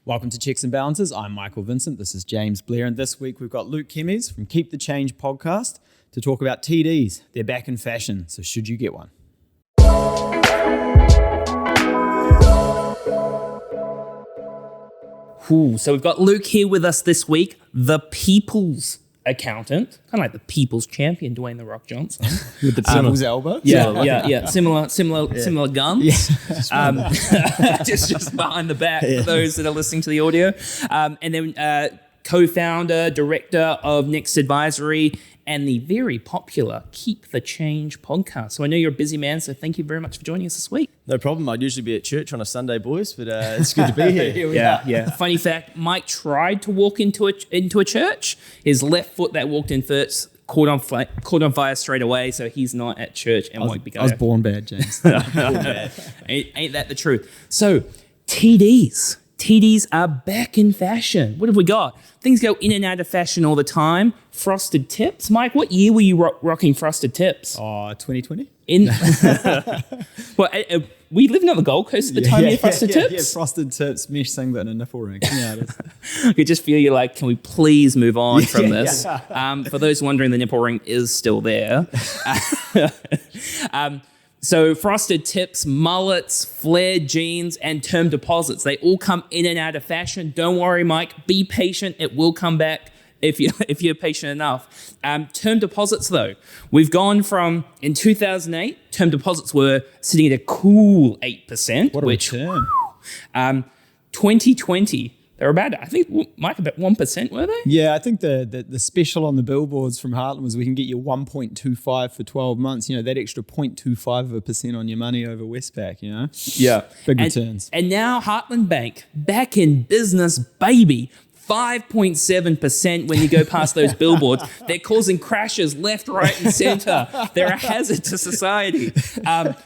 Welcome to Checks and Balances. I'm Michael Vincent. This is James Blair. And this week we've got Luke Kemes from Keep the Change podcast to talk about TDs. They're back in fashion, so should you get one? So we've got Luke here with us this week, the people's accountant, kind of like the people's champion, Dwayne "The Rock" Johnson. With the people's elbow? Yeah. Similar guns. Yeah. just behind the back for those that are listening to the audio. And then co-founder, director of Next Advisory, and the very popular Keep the Change podcast. So I know you're a busy man, so thank you very much for joining us this week. No problem. I'd usually be at church on a Sunday, boys, but it's good to be here. Yeah. Funny fact, Mike tried to walk into a church. His left foot that walked in first caught on fire straight away, so he's not at church and won't be going. I was born bad, James. Ain't that the truth? So, TDs. TDs are back in fashion. What have we got? Things go in and out of fashion all the time. Frosted tips. Mike, what year were you rocking frosted tips? 2020. We living on the Gold Coast at the time of frosted tips? Yeah, frosted tips, mesh singlet and a nipple ring. Yeah, it is. I could just feel you like, can we please move on from this? For those wondering, the nipple ring is still there. So frosted tips, mullets, flared jeans, and term deposits. They all come in and out of fashion. Don't worry, Mike. Be patient. It will come back if you're patient enough. Term deposits, though. We've gone from, in 2008, term deposits were sitting at a cool 8%. What a return. 2020, they're about 1%, were they? Yeah, I think the special on the billboards from Heartland was we can get you 1.25 for 12 months. You know, that extra 0.25% on your money over Westpac, you know? Yeah. Big returns. And now Heartland Bank, back in business, baby. 5.7% when you go past those billboards. They're causing crashes left, right, and center. They're a hazard to society.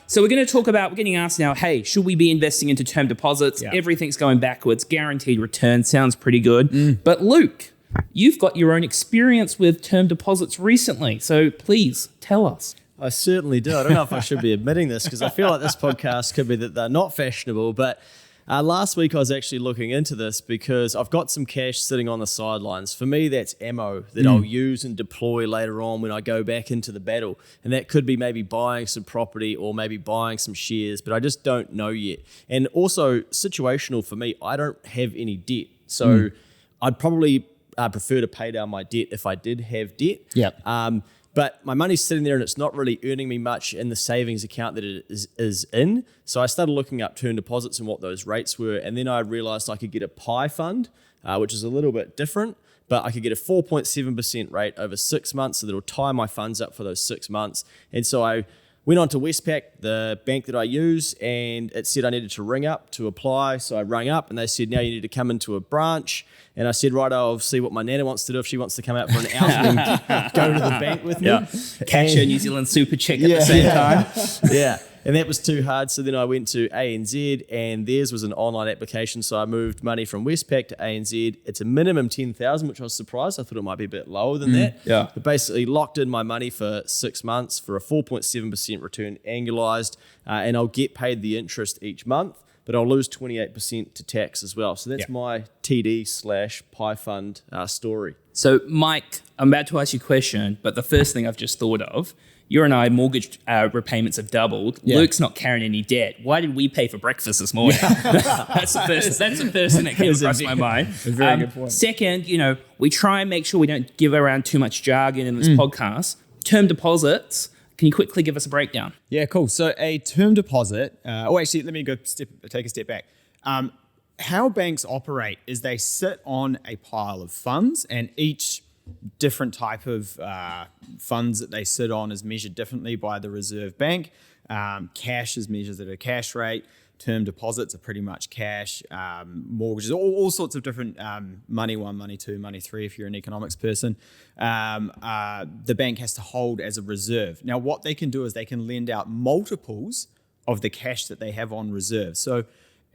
So we're getting asked now, hey, should we be investing into term deposits? Yeah. Everything's going backwards. Guaranteed return sounds pretty good. But Luke, you've got your own experience with term deposits recently. So please tell us. I certainly do. I don't know if I should be admitting this because I feel like this podcast could be that they're not fashionable, but last week I was actually looking into this because I've got some cash sitting on the sidelines. For me, that's ammo that I'll use and deploy later on when I go back into the battle. And that could be maybe buying some property or maybe buying some shares, but I just don't know yet. And also situational for me, I don't have any debt. So I'd probably prefer to pay down my debt if I did have debt. Yep. But my money's sitting there and it's not really earning me much in the savings account that it is in. So I started looking up term deposits and what those rates were. And then I realized I could get a PI fund, which is a little bit different, but I could get a 4.7% rate over 6 months. So that'll tie my funds up for those 6 months. And so I went on to Westpac, the bank that I use, and it said I needed to ring up to apply. So I rang up and they said, now you need to come into a branch. And I said, right, I'll see what my nana wants to do if she wants to come out for an outing and go to the bank with me. Catch her New Zealand super check at the same time. Yeah. And that was too hard. So then I went to ANZ and theirs was an online application. So I moved money from Westpac to ANZ. It's a minimum 10,000, which I was surprised. I thought it might be a bit lower than that. Yeah. But basically locked in my money for 6 months for a 4.7% return annualized. And I'll get paid the interest each month, but I'll lose 28% to tax as well. So that's my TD/PI fund story. So Mike, I'm about to ask you a question, but the first thing I've just thought of, you and I, mortgage repayments have doubled. Yeah. Luke's not carrying any debt. Why did we pay for breakfast this morning? That's the first thing that came across my mind. A very good point. Second, we try and make sure we don't give around too much jargon in this podcast. Term deposits. Can you quickly give us a breakdown? Yeah, cool. So a term deposit, actually, let me take a step back. How banks operate is they sit on a pile of funds, and each different type of funds that they sit on is measured differently by the Reserve Bank. Cash is measured at a cash rate. Term deposits are pretty much cash. Mortgages, all sorts of different money 1, money 2, money 3 if you're an economics person. The bank has to hold as a reserve. Now, what they can do is they can lend out multiples of the cash that they have on reserve. So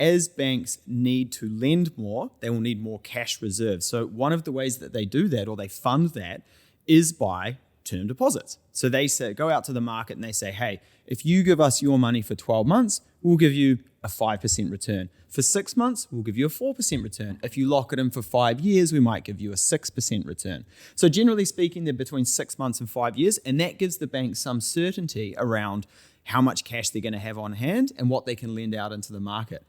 as banks need to lend more, they will need more cash reserves. So one of the ways that they do that or they fund that is by term deposits. So they go out to the market and they say, hey, if you give us your money for 12 months, we'll give you a 5% return. For 6 months, we'll give you a 4% return. If you lock it in for 5 years, we might give you a 6% return. So generally speaking, they're between 6 months and 5 years, and that gives the bank some certainty around how much cash they're going to have on hand and what they can lend out into the market.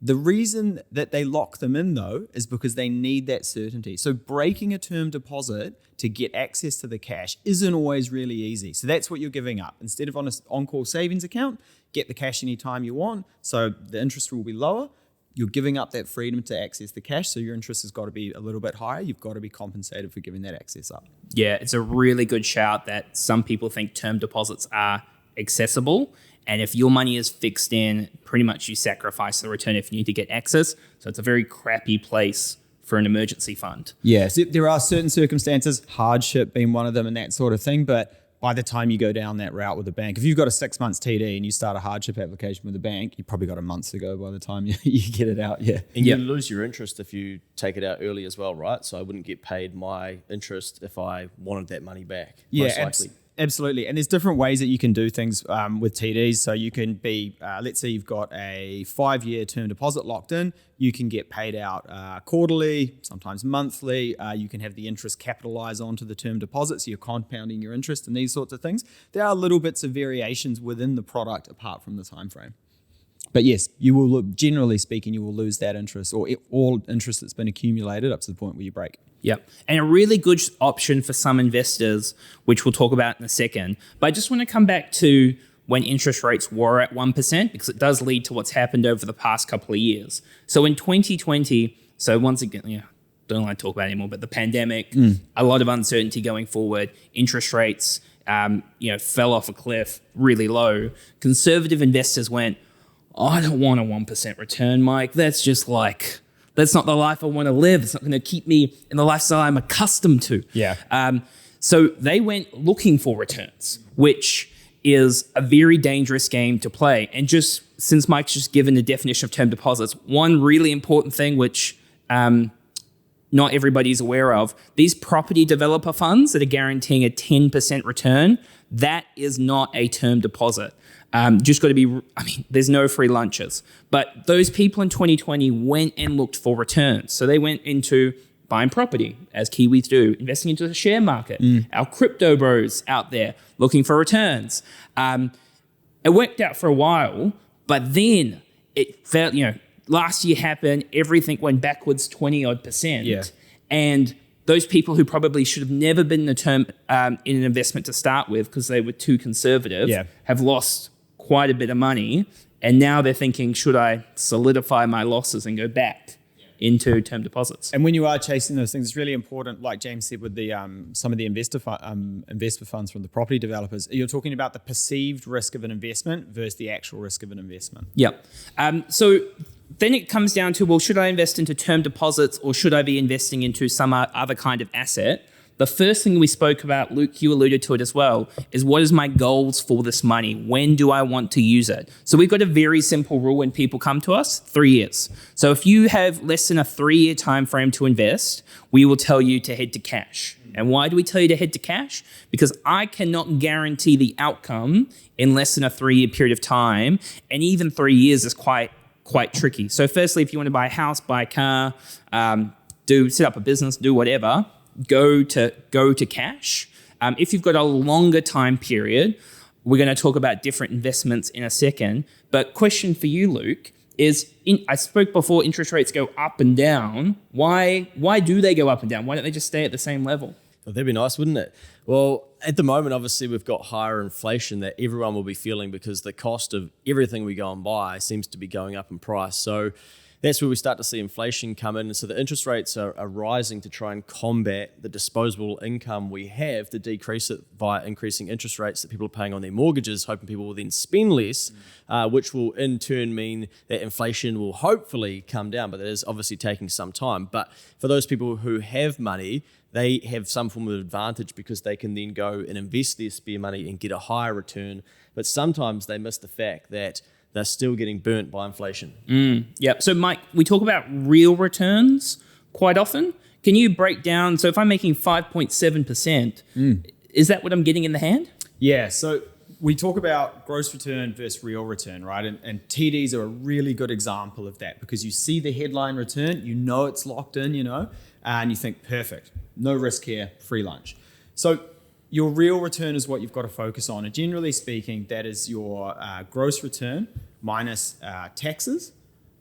The reason that they lock them in, though, is because they need that certainty. So breaking a term deposit to get access to the cash isn't always really easy. So that's what you're giving up. Instead of on an on-call savings account, get the cash anytime you want. So the interest will be lower. You're giving up that freedom to access the cash. So your interest has got to be a little bit higher. You've got to be compensated for giving that access up. Yeah, it's a really good shout that some people think term deposits are accessible. And if your money is fixed in, pretty much you sacrifice the return if you need to get access. So it's a very crappy place for an emergency fund. Yeah, so there are certain circumstances, hardship being one of them and that sort of thing. But by the time you go down that route with the bank, if you've got a 6 months TD and you start a hardship application with the bank, you probably got a month to go by the time you get it out. Yeah. And you lose your interest if you take it out early as well, right? So I wouldn't get paid my interest if I wanted that money back. Yeah, most likely. Absolutely. And there's different ways that you can do things with TDs. So you can be, let's say you've got a 5-year term deposit locked in. You can get paid out quarterly, sometimes monthly. You can have the interest capitalize onto the term deposit. So you're compounding your interest and these sorts of things. There are little bits of variations within the product apart from the time frame. But yes, you will, generally speaking, you will lose that interest or all interest that's been accumulated up to the point where you break. Yep. And a really good option for some investors, which we'll talk about in a second. But I just want to come back to when interest rates were at 1%, because it does lead to what's happened over the past couple of years. So in 2020, so once again, don't like to talk about it anymore, but the pandemic, a lot of uncertainty going forward, interest rates, fell off a cliff really low. Conservative investors went, I don't want a 1% return, Mike. That's not the life I want to live. It's not going to keep me in the lifestyle I'm accustomed to. Yeah. So they went looking for returns, which is a very dangerous game to play. And just since Mike's just given the definition of term deposits, one really important thing which not everybody's aware of, these property developer funds that are guaranteeing a 10% return, that is not a term deposit. Just got to be, there's no free lunches. But those people in 2020 went and looked for returns. So they went into buying property, as Kiwis do, investing into the share market. Our crypto bros out there looking for returns. It worked out for a while, but then it felt, last year happened, everything went backwards 20-odd%. Yeah. And those people who probably should have never been in an investment to start with because they were too conservative have lost quite a bit of money, and now they're thinking, should I solidify my losses and go back into term deposits? And when you are chasing those things, it's really important, like James said, with the some of the investor funds from the property developers, you're talking about the perceived risk of an investment versus the actual risk of an investment. Yep. So then it comes down to, well, should I invest into term deposits or should I be investing into some other kind of asset? The first thing we spoke about, Luke, you alluded to it as well, is what is my goals for this money? When do I want to use it? So we've got a very simple rule when people come to us, 3 years. So if you have less than a 3-year time frame to invest, we will tell you to head to cash. And why do we tell you to head to cash? Because I cannot guarantee the outcome in less than a 3-year period of time. And even 3 years is quite tricky. So firstly, if you want to buy a house, buy a car, set up a business, do whatever, go to cash. If you've got a longer time period, we're going to talk about different investments in a second. But question for you, Luke, is I spoke before, interest rates go up and down. Why do they go up and down? Why don't they just stay at the same level? Well, that'd be nice, wouldn't it? Well, at the moment, obviously, we've got higher inflation that everyone will be feeling because the cost of everything we go and buy seems to be going up in price. So that's where we start to see inflation come in. And so the interest rates are rising to try and combat the disposable income we have, to decrease it via increasing interest rates that people are paying on their mortgages, hoping people will then spend less, which will in turn mean that inflation will hopefully come down. But that is obviously taking some time. But for those people who have money, they have some form of advantage because they can then go and invest their spare money and get a higher return. But sometimes they miss the fact that they're still getting burnt by inflation. Yep. So, Mike, we talk about real returns quite often. Can you break down, so if I'm making 5.7%, is that what I'm getting in the hand? Yeah, so we talk about gross return versus real return, right? And TDs are a really good example of that because you see the headline return, you know it's locked in, and you think, perfect, no risk here, free lunch. So your real return is what you've got to focus on. And generally speaking, that is your gross return minus taxes,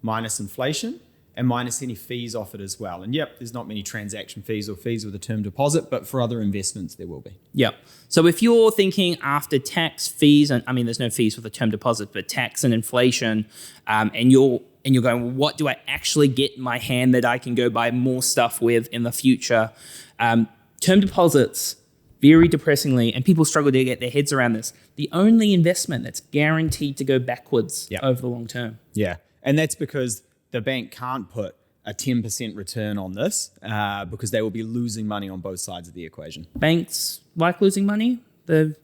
minus inflation, and minus any fees offered as well. And yep, there's not many transaction fees or fees with a term deposit, but for other investments, there will be. Yep. So if you're thinking after tax, fees, and I mean, there's no fees with a term deposit, but tax and inflation, and you're going, well, what do I actually get in my hand that I can go buy more stuff with in the future? Term deposits, very depressingly, and people struggle to get their heads around this, the only investment that's guaranteed to go backwards over the long term. Yeah. And that's because the bank can't put a 10% return on this because they will be losing money on both sides of the equation. Banks like losing money? They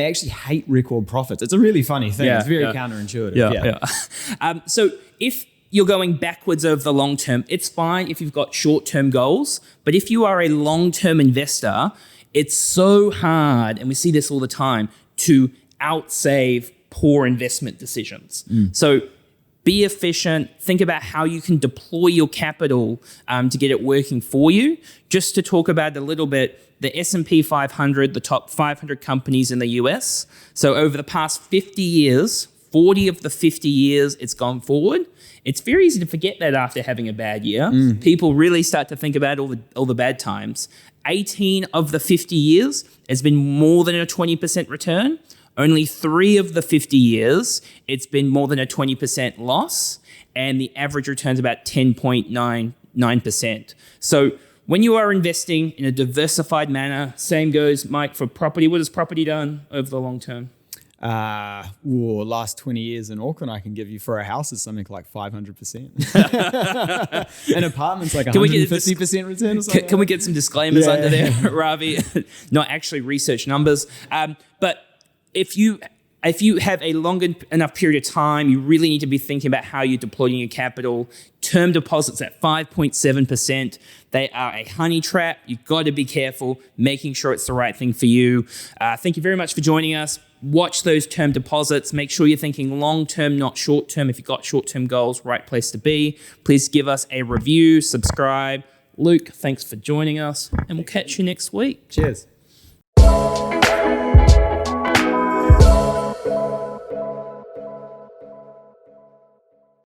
actually hate record profits. It's a really funny thing. It's very counterintuitive. So if you're going backwards over the long term, it's fine if you've got short-term goals. But if you are a long-term investor, it's so hard, and we see this all the time, to outsave poor investment decisions. So be efficient. Think about how you can deploy your capital to get it working for you. Just to talk about it a little bit, the S&P 500, the top 500 companies in the US. So over the past 50 years, 40 of the 50 years it's gone forward. It's very easy to forget that after having a bad year. People really start to think about all the bad times. 18 of the 50 years has been more than a 20% return. Only 3 of the 50 years, it's been more than a 20% loss, and the average return's about 10.99%. So when you are investing in a diversified manner, same goes, Mike, for property. What has property done over the long term? Last 20 years in Auckland, I can give you for a house is something like 500%. An apartment's like 150% return or something. Can we get some disclaimers under there, Ravi? Not actually research numbers. But if you have a long enough period of time, you really need to be thinking about how you're deploying your capital. Term deposits at 5.7%. They are a honey trap. You've got to be careful, making sure it's the right thing for you. Thank you very much for joining us. Watch those term deposits. Make sure you're thinking long-term, not short-term. If you've got short-term goals, right place to be. Please give us a review, subscribe. Luke, thanks for joining us, and we'll catch you next week. Cheers.